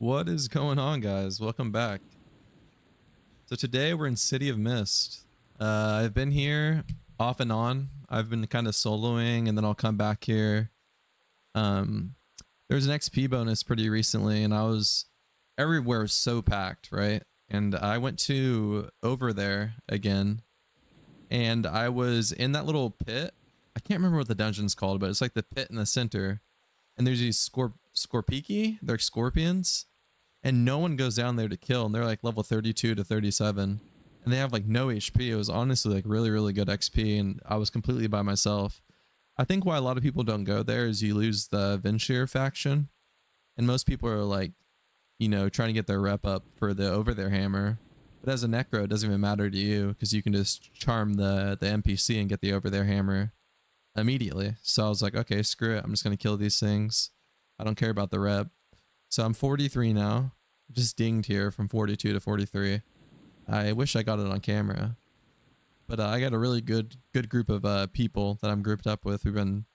What is going on, guys? Welcome back. So today we're in City of Mist. I've been here off and on. I've been kind of soloing and then I'll come back here. There was an XP bonus pretty recently and everywhere was so packed, right? And I went to over there again and I was in that little pit. I can't remember what the dungeon's called, but it's like the pit in the center. And there's these Scorpiki, they're scorpions. And no one goes down there to kill, and they're like level 32 to 37, and they have like no HP. It was honestly like really good XP, and I was completely by myself. I think why a lot of people don't go there is you lose the Venshir faction, and most people are like, you know, trying to get their rep up for the over their hammer. But as a necro, it doesn't even matter to you because you can just charm the NPC and get the over their hammer immediately. So I was like, okay, screw it. I'm just gonna kill these things. I don't care about the rep. So I'm 43 now, just dinged here from 42 to 43. I wish I got it on camera, but I got a really good group of people that I'm grouped up with. We've been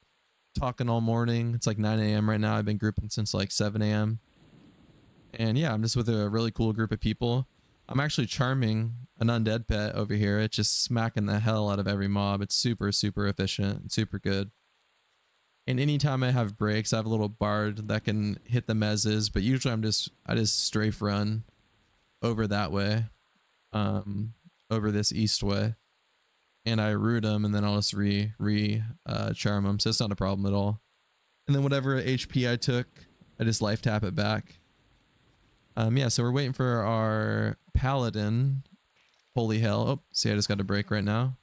talking all morning. It's like 9 a.m. right now. I've been grouping since like 7 a.m. And yeah, I'm just with a really cool group of people. I'm actually charming an undead pet over here. It's just smacking the hell out of every mob. It's super efficient and super good. And anytime I have breaks, I have a little bard that can hit the mezzes, but usually I just strafe run over that way, over this east way, and I root them, and then I'll just charm them, so it's not a problem at all. And then whatever HP I took, I just life tap it back. Yeah, so we're waiting for our paladin. Holy hell! Oh, see, I just got a break right now.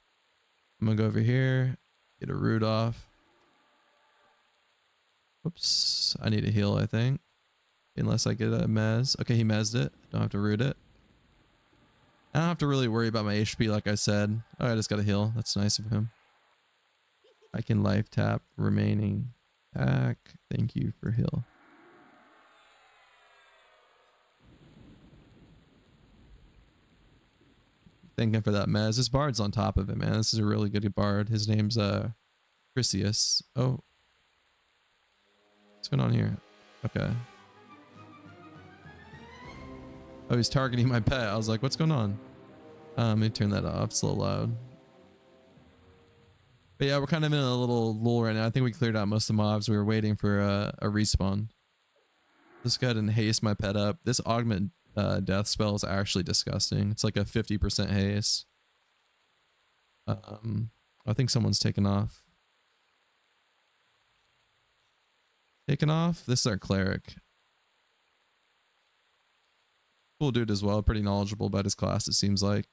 I'm gonna go over here, get a root off. Oops, I need a heal, I think. Unless I get a mez. Okay, he mezzed it. Don't have to root it. I don't have to really worry about my HP like I said. Oh, I just got a heal. That's nice of him. I can life tap remaining pack. Thank you for heal. Thanking for that mez. This bard's on top of it, man. This is a really good bard. His name's Chrysius. Oh. What's going on here? Okay. Oh, he's targeting my pet. I was like, what's going on? Let me turn that off. It's a little loud. But yeah, we're kind of in a little lull right now. I think we cleared out most of the mobs. We were waiting for a respawn. Let's go ahead and haste my pet up. This augment death spell is actually disgusting. It's like a 50% haste. I think someone's taken off. Taken off? This is our cleric. Cool dude as well. Pretty knowledgeable about his class, it seems like.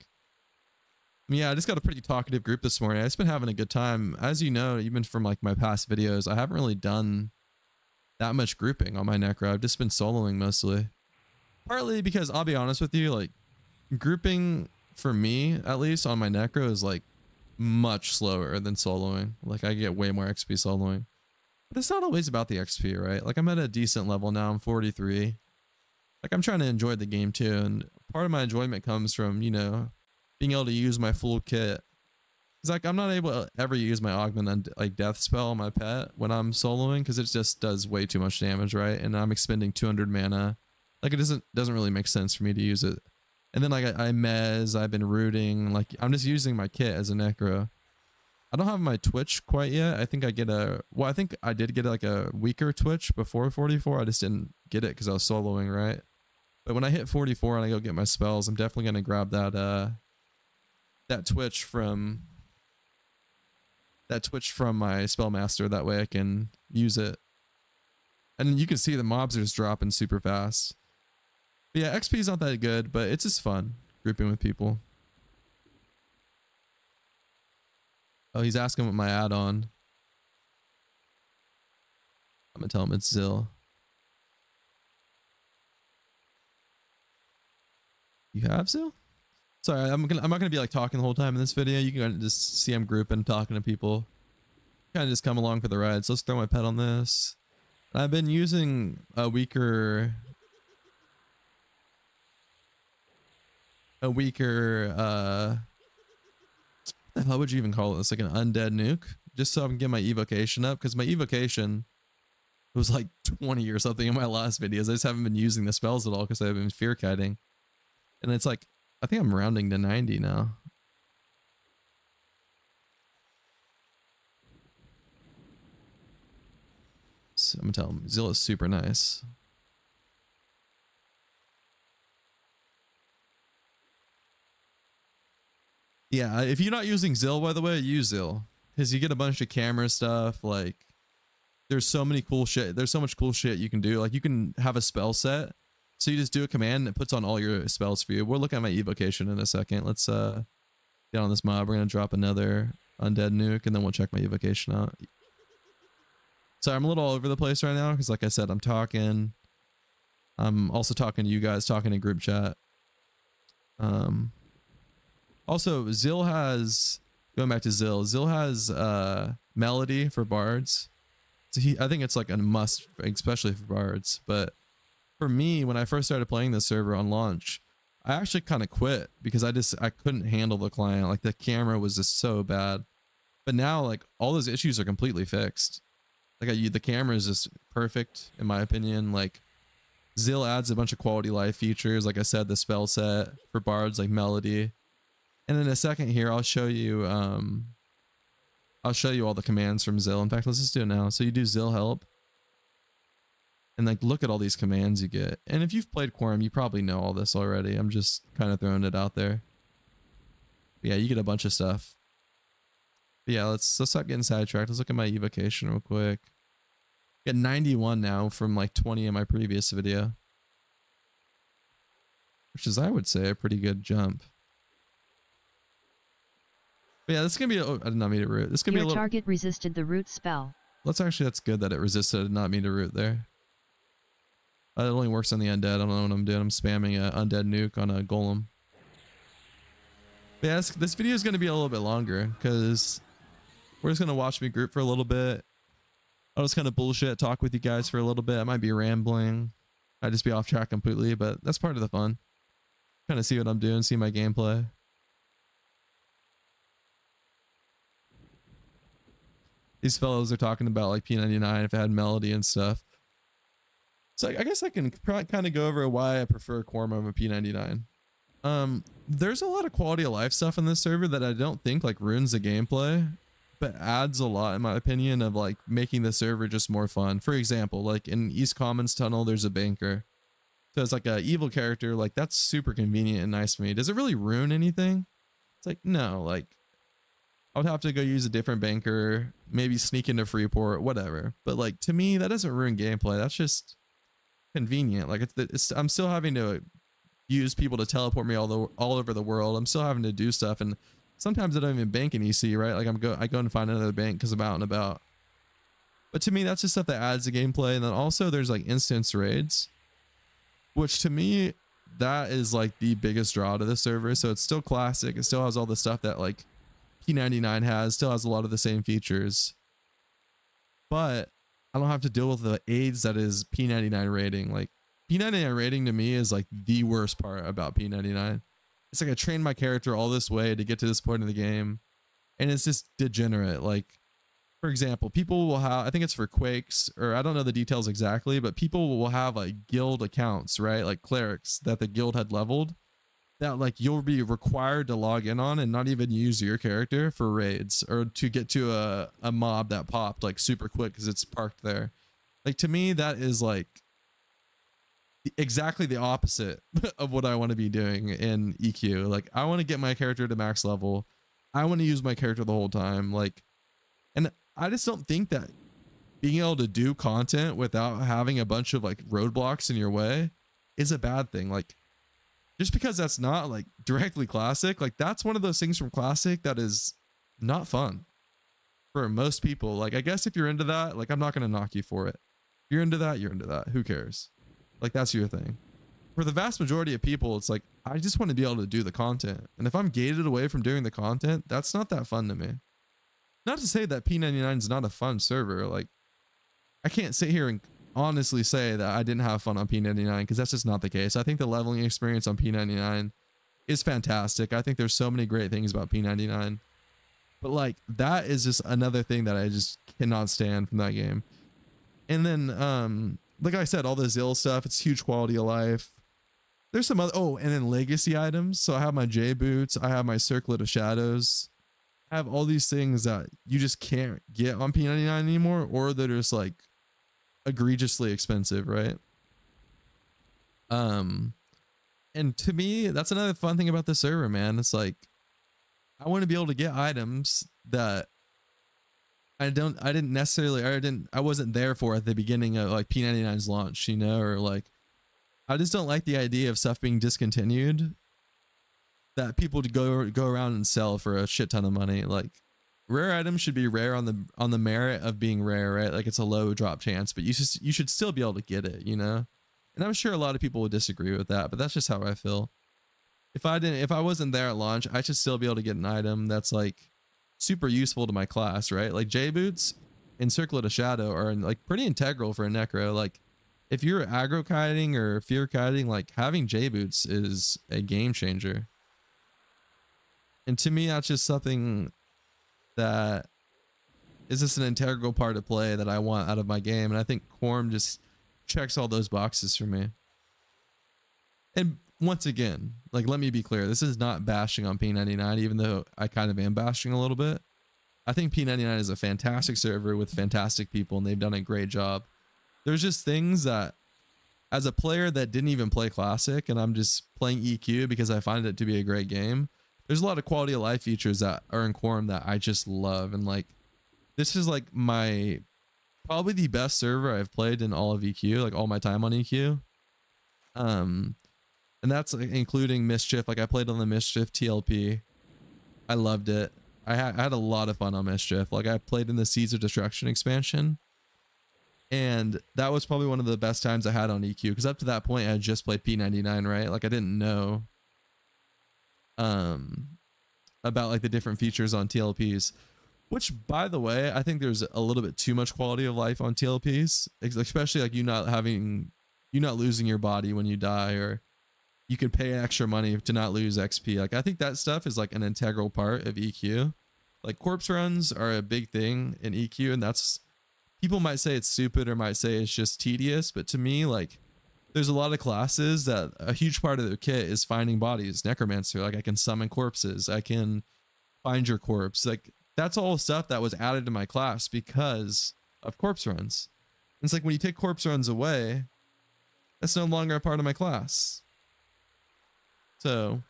Yeah, I just got a pretty talkative group this morning. I've just been having a good time. As you know, even from like my past videos, I haven't really done that much grouping on my necro. I've just been soloing mostly. Partly because I'll be honest with you, like grouping for me, at least on my necro, is like much slower than soloing. Like I get way more XP soloing. But it's not always about the XP, right? Like I'm at a decent level now. I'm 43. Like I'm trying to enjoy the game too. And part of my enjoyment comes from, you know, being able to use my full kit. It's like I'm not able to ever use my augment and like death spell on my pet when I'm soloing because it just does way too much damage, right? And I'm expending 200 mana. Like it doesn't really make sense for me to use it. And then like I mez, I've been rooting. Like I'm just using my kit as a necro. I don't have my Twitch quite yet. I think I get well, I think I did get like a weaker Twitch before 44. I just didn't get it because I was soloing, right? But when I hit 44 and I go get my spells, I'm definitely going to grab that Twitch from my Spellmaster. That way I can use it. And you can see the mobs are just dropping super fast. But yeah, XP is not that good, but it's just fun grouping with people. Oh, he's asking what my add-on. I'm gonna tell him it's Zill. You have Zill? Sorry, I'm not gonna be like talking the whole time in this video. You can just see I'm grouping, talking to people. Kind of just come along for the ride. So let's throw my pet on this. I've been using a weaker how would you even call this? Like an undead nuke? Just so I can get my evocation up, because my evocation It was like 20 or something in my last videos. I just haven't been using the spells at all because I've been fear kiting. And it's like, I think I'm rounding to 90 now. So I'm gonna tell him Zill is super nice. Yeah, if you're not using Zill, by the way, use Zill. Because you get a bunch of camera stuff. Like, there's so many cool shit. There's so much cool shit you can do. Like, you can have a spell set. So you just do a command and it puts on all your spells for you. We'll look at my evocation in a second. Let's get on this mob. We're going to drop another undead nuke and then we'll check my evocation out. Sorry, I'm a little all over the place right now because, like I said, I'm talking. I'm also talking to you guys, talking in group chat. Also, Zill has, going back to Zill, Zill has melody for bards. So I think it's like a must, especially for bards. But for me, when I first started playing this server on launch, I actually kind of quit because I couldn't handle the client. Like, the camera was just so bad. But now, like, all those issues are completely fixed. Like, the camera is just perfect in my opinion. Like, Zill adds a bunch of quality life features. Like I said, the spell set for bards, like melody. And in a second here, I'll show you all the commands from Zill. In fact, let's just do it now. So you do Zill help. And like, look at all these commands you get. And if you've played Quarm, you probably know all this already. I'm just kind of throwing it out there. But yeah, you get a bunch of stuff. But yeah, let's stop getting sidetracked. Let's look at my evocation real quick. Got 91 now from like 20 in my previous video. Which is, I would say, a pretty good jump. But yeah, this is gonna be. Oh, I did not mean to root. This is gonna be a little. Your target resisted the root spell. That's good that it resisted. I did not mean to root there. It only works on the undead. I don't know what I'm doing. I'm spamming a undead nuke on a golem. But yeah, this video is gonna be a little bit longer because we're just gonna watch me group for a little bit. I'll just kind of bullshit talk with you guys for a little bit. I might be rambling. I'd just be off track completely, but that's part of the fun. Kind of see what I'm doing, see my gameplay. These fellows are talking about like P99 if it had melody and stuff. So I guess I can kind of go over why I prefer Quarm over P99. There's a lot of quality of life stuff in this server that I don't think like ruins the gameplay, but adds a lot, in my opinion, of like making the server just more fun. For example, like in East Commons Tunnel, there's a banker. So it's like a evil character. Like, that's super convenient and nice for me. Does it really ruin anything? It's like, no, like I would have to go use a different banker, maybe sneak into Freeport, whatever. But like, to me, that doesn't ruin gameplay. That's just convenient. Like, I'm still having to use people to teleport me all over the world. I'm still having to do stuff, and sometimes I don't even bank in EC, right? Like, I go and find another bank because I'm out and about. But to me, that's just stuff that adds to gameplay. And then also there's like instance raids, which to me, that is like the biggest draw to the server. So it's still classic. It still has all the stuff that like P99 has, still has a lot of the same features, but I don't have to deal with the aids that is P99 rating. Like, P99 rating to me is like the worst part about P99. It's like I trained my character all this way to get to this point in the game, and it's just degenerate. Like, for example, people will have, I think it's for Quakes, or I don't know the details exactly, but people will have like guild accounts, right? Like clerics that the guild had leveled, that like you'll be required to log in on and not even use your character for raids or to get to a mob that popped like super quick because it's parked there. Like, to me, that is like exactly the opposite of what I want to be doing in EQ. Like, I want to get my character to max level. I want to use my character the whole time. Like, and I just don't think that being able to do content without having a bunch of like roadblocks in your way is a bad thing. Like, just because that's not like directly classic, like that's one of those things from classic that is not fun for most people. Like, I guess if you're into that, like, I'm not going to knock you for it. If you're into that, you're into that. Who cares? Like, that's your thing. For the vast majority of people, it's like, I just want to be able to do the content. And if I'm gated away from doing the content, that's not that fun to me. Not to say that P99 is not a fun server. Like, I can't sit here and honestly say that I didn't have fun on P99 because that's just not the case. I think the leveling experience on P99 is fantastic. I think there's so many great things about P99. But like, that is just another thing that I just cannot stand from that game. And then, like I said, all the Zill stuff, it's huge quality of life. There's some other, oh, and then legacy items. So I have my J boots. I have my Circlet of Shadows. I have all these things that you just can't get on P99 anymore, or they're just like egregiously expensive, right? And to me, that's another fun thing about the server, man. It's like, I want to be able to get items that I wasn't there for at the beginning of like P99's launch, you know, or like, I just don't like the idea of stuff being discontinued that people to go around and sell for a shit ton of money. Like, rare items should be rare on the merit of being rare, right? Like, it's a low drop chance, but you should still be able to get it, you know? And I'm sure a lot of people would disagree with that, but that's just how I feel. If I wasn't there at launch, I should still be able to get an item that's like super useful to my class, right? Like J boots and Circlet of Shadow are like pretty integral for a necro. Like, if you're aggro kiting or fear kiting, like having J boots is a game changer. And to me, that's just something that is just an integral part of play that I want out of my game. And I think Quarm just checks all those boxes for me. And once again, like, let me be clear, this is not bashing on P99, even though I kind of am bashing a little bit. I think P99 is a fantastic server with fantastic people, and they've done a great job. There's just things that, as a player that didn't even play Classic, and I'm just playing EQ because I find it to be a great game, there's a lot of quality of life features that are in Quarm that I just love. And like, this is like probably the best server I've played in all of EQ, like all my time on EQ. And that's like including Mischief. Like, I played on the Mischief TLP. I loved it. I had a lot of fun on Mischief. Like, I played in the Seeds of Destruction expansion, and that was probably one of the best times I had on EQ, because up to that point I had just played P99, right? Like, I didn't know about like the different features on TLPs, which, by the way, I think there's a little bit too much quality of life on TLPs, especially like you not losing your body when you die, or you could pay extra money to not lose XP. Like, I think that stuff is like an integral part of EQ. Like, corpse runs are a big thing in EQ, and that's, people might say it's stupid or might say it's just tedious, but to me, like, there's a lot of classes that a huge part of their kit is finding bodies. Necromancer, like, I can summon corpses, I can find your corpse. Like, that's all stuff that was added to my class because of corpse runs. And it's like, when you take corpse runs away, that's no longer a part of my class. So,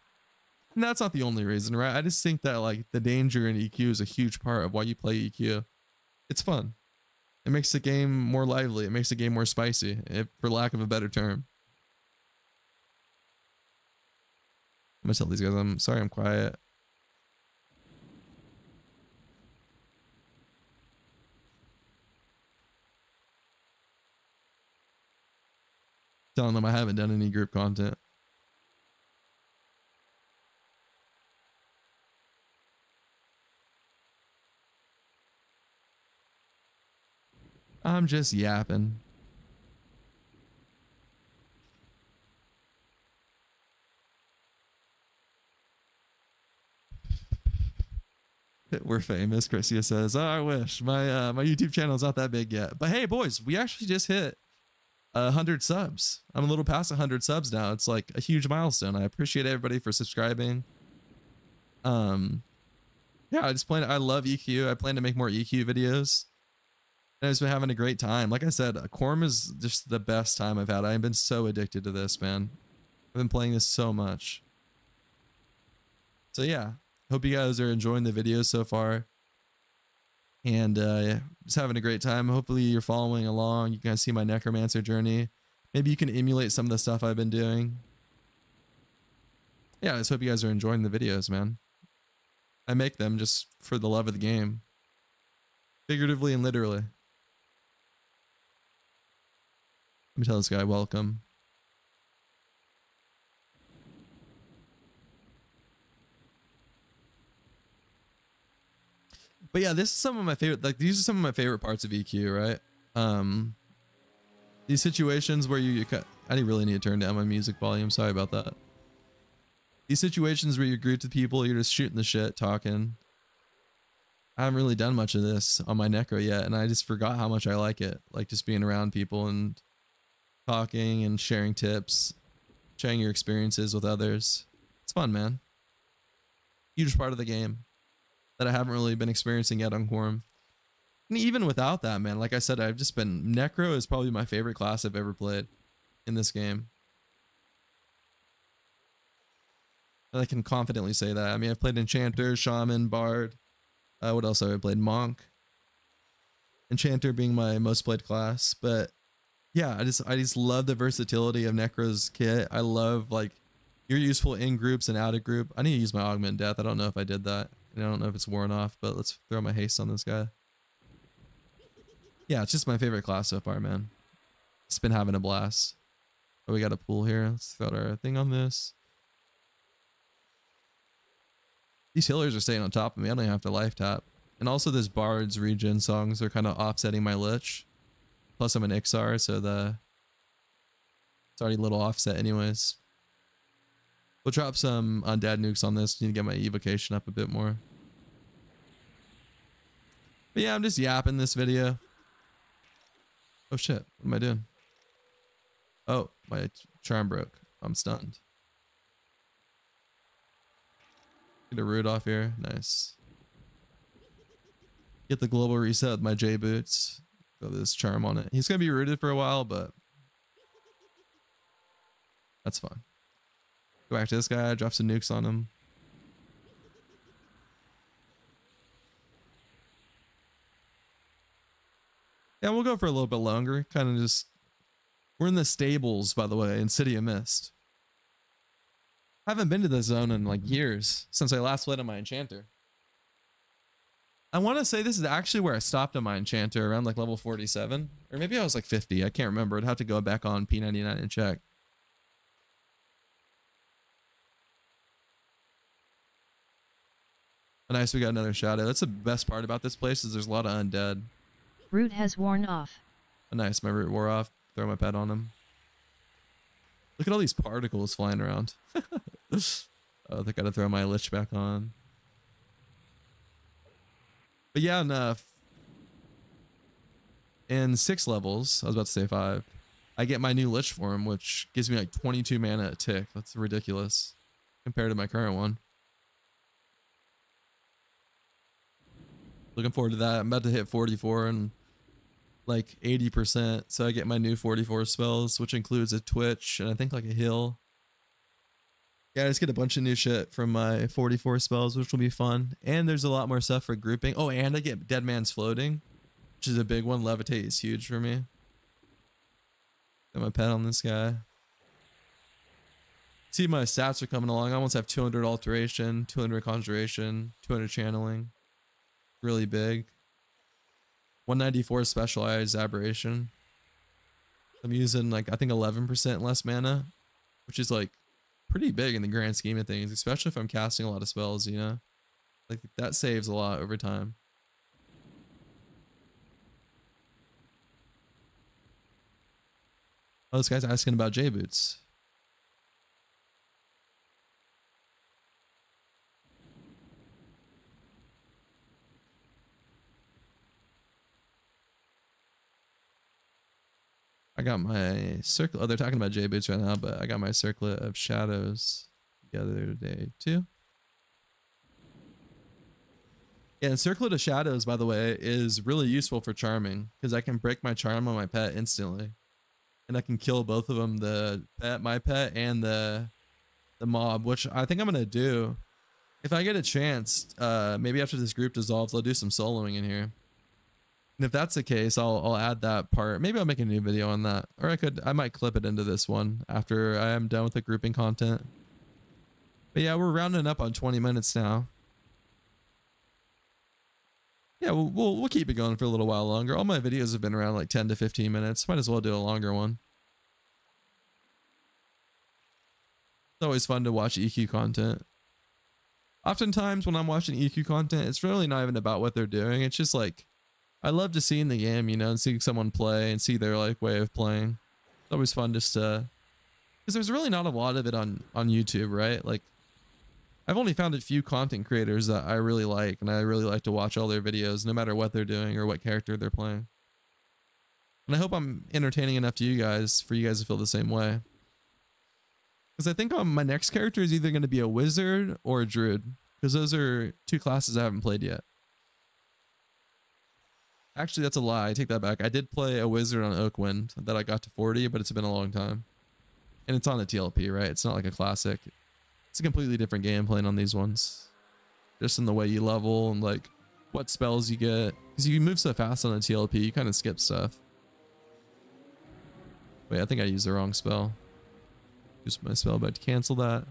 and that's not the only reason, right? I just think that like the danger in EQ is a huge part of why you play EQ. It's fun. It makes the game more lively. It makes the game more spicy, for lack of a better term. I'm gonna tell these guys, I'm sorry I'm quiet. Telling them I haven't done any group content. I'm just yapping. We're famous, Christia says. Oh, I wish. My YouTube channel is not that big yet. But hey, boys, we actually just hit 100 subs. I'm a little past 100 subs now. It's like a huge milestone. I appreciate everybody for subscribing. Yeah, I love EQ. I plan to make more EQ videos. And I've been having a great time. Like I said, Quarm is just the best time I've had. I've been so addicted to this, man. I've been playing this so much. So yeah, hope you guys are enjoying the videos so far. And yeah, just having a great time. Hopefully you're following along. You can see my necromancer journey. Maybe you can emulate some of the stuff I've been doing. Yeah, I just hope you guys are enjoying the videos, man. I make them just for the love of the game. Figuratively and literally. Let me tell this guy welcome. But yeah, this is some of my favorite, like, these are some of my favorite parts of EQ, right? These situations where I really need to turn down my music volume. Sorry about that. These situations where you group with people, you're just shooting the shit, talking. I haven't really done much of this on my Necro yet, and I just forgot how much I like it. Like just being around people and talking and sharing tips, sharing your experiences with others. It's fun, man. Huge part of the game that I haven't really been experiencing yet on Quarm. And even without that, man, like I said, I've just been Necro is probably my favorite class I've ever played in this game. And I can confidently say that. I mean, I've played Enchanter, Shaman, Bard. What else have I played? Monk. Enchanter being my most played class, but yeah, I just love the versatility of Necro's kit. I love like you're useful in groups and out of group. I need to use my Augment Death. I don't know if I did that, and I don't know if it's worn off, but let's throw my haste on this guy. Yeah, it's just my favorite class so far, man. It's been having a blast. Oh, we got a pool here. Let's throw our thing on this. These healers are staying on top of me. I don't even have to life tap. And also this Bard's regen songs are kind of offsetting my Lich. Plus I'm an Ixar, so it's already a little offset anyways. We'll drop some undead nukes on this. Need to get my evocation up a bit more. But yeah, I'm just yapping this video. Oh shit, what am I doing? Oh, my charm broke. I'm stunned. Get a root off here. Nice. Get the global reset with my J boots. Throw this charm on it. He's gonna be rooted for a while, but that's fine. Go back to this guy, drop some nukes on him. Yeah, we'll go for a little bit longer. Kind of just... We're in the stables, by the way, in City of Mist. I haven't been to this zone in like years, since I last played on my Enchanter. I want to say this is actually where I stopped on my Enchanter, around like level 47. Or maybe I was like 50, I can't remember. I'd have to go back on P99 and check. Nice, we got another shadow. That's the best part about this place is there's a lot of undead. Root has worn off. Oh, nice, my root wore off. Throw my pet on him. Look at all these particles flying around. Oh, I gotta throw my Lich back on. But yeah, enough. In 6 levels, I was about to say 5, I get my new Lich form, which gives me like 22 mana a tick. That's ridiculous compared to my current one. Looking forward to that. I'm about to hit 44 and like 80%. So I get my new 44 spells, which includes a Twitch and I think like a heal. Yeah, I just get a bunch of new shit from my 44 spells, which will be fun. And there's a lot more stuff for grouping. Oh, and I get Dead Man's Floating, which is a big one. Levitate is huge for me. Got my pet on this guy. See, my stats are coming along. I almost have 200 Alteration, 200 Conjuration, 200 Channeling. Really big. 194 Specialized Aberration. I'm using like, I think 11% less mana, which is like pretty big in the grand scheme of things, especially if I'm casting a lot of spells, you know? Like that saves a lot over time. Oh, this guy's asking about J boots. I got my circle. Oh, they're talking about J boots right now, but I got my circlet of shadows together today too. Yeah, and circlet of shadows, by the way, is really useful for charming because I can break my charm on my pet instantly, and I can kill both of them, the pet, my pet, and the mob, which I think I'm gonna do if I get a chance. Maybe after this group dissolves, I'll do some soloing in here. And if that's the case, I'll add that part. Maybe I'll make a new video on that. Or I might clip it into this one after I am done with the grouping content. But yeah, we're rounding up on 20 minutes now. Yeah, we'll keep it going for a little while longer. All my videos have been around like 10 to 15 minutes. Might as well do a longer one. It's always fun to watch EQ content. Oftentimes when I'm watching EQ content, it's really not even about what they're doing. It's just like, I love to see in the game, you know, and seeing someone play and see their like way of playing. It's always fun just to, because there's really not a lot of it on YouTube, right? Like I've only found a few content creators that I really like, and I really like to watch all their videos, no matter what they're doing or what character they're playing. And I hope I'm entertaining enough to you guys for you guys to feel the same way. Because I think my next character is either going to be a wizard or a druid, because those are two classes I haven't played yet. Actually, that's a lie. I take that back. I did play a wizard on Oakwind that I got to 40, but it's been a long time. And it's on the TLP, right? It's not like a classic. It's a completely different game playing on these ones. Just in the way you level and like what spells you get. Because you move so fast on the TLP, you kind of skip stuff. Wait, I think I used the wrong spell. Use my spell, but to cancel that.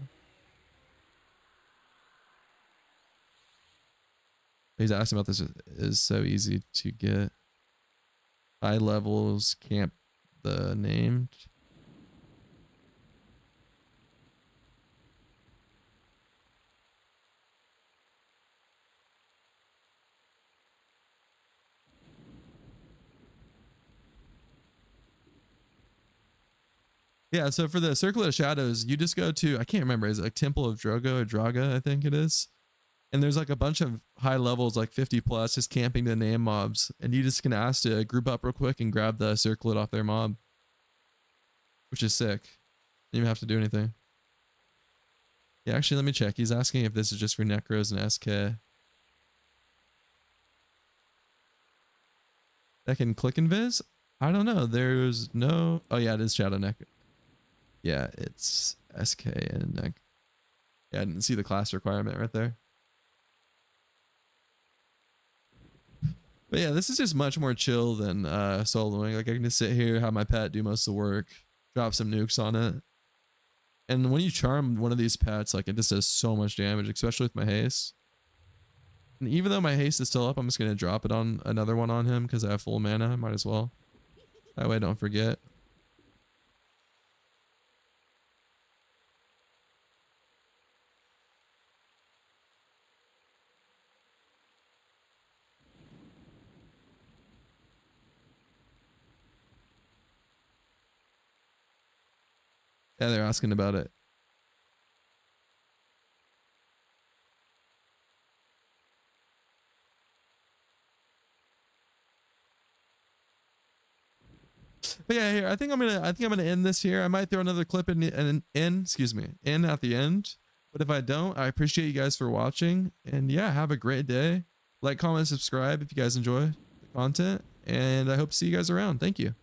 He's asking about this is so easy to get. High levels camp the named. Yeah, so for the Circle of Shadows, you just go to, I can't remember, is it like Temple of Drogo or Draga, I think it is. And there's like a bunch of high levels, like 50 plus, just camping to name mobs. And you just can ask to group up real quick and grab the circlet off their mob. Which is sick. You don't even have to do anything. Yeah, actually, let me check. He's asking if this is just for Necros and SK. That can click and viz? I don't know. There's no... Oh, yeah, it is Shadow Neck. Yeah, it's SK and Neck. Yeah, I didn't see the class requirement right there. But yeah, this is just much more chill than soloing. Like I can just sit here, have my pet do most of the work, drop some nukes on it. And when you charm one of these pets, like it just does so much damage, especially with my haste. And even though my haste is still up, I'm just going to drop it on another one on him because I have full mana. I might as well. That way I don't forget. Yeah, they're asking about it. But yeah, here I think I'm gonna end this here. I might throw another clip in at the end. But if I don't, I appreciate you guys for watching. And yeah, have a great day. Like, comment, subscribe if you guys enjoy the content. And I hope to see you guys around. Thank you.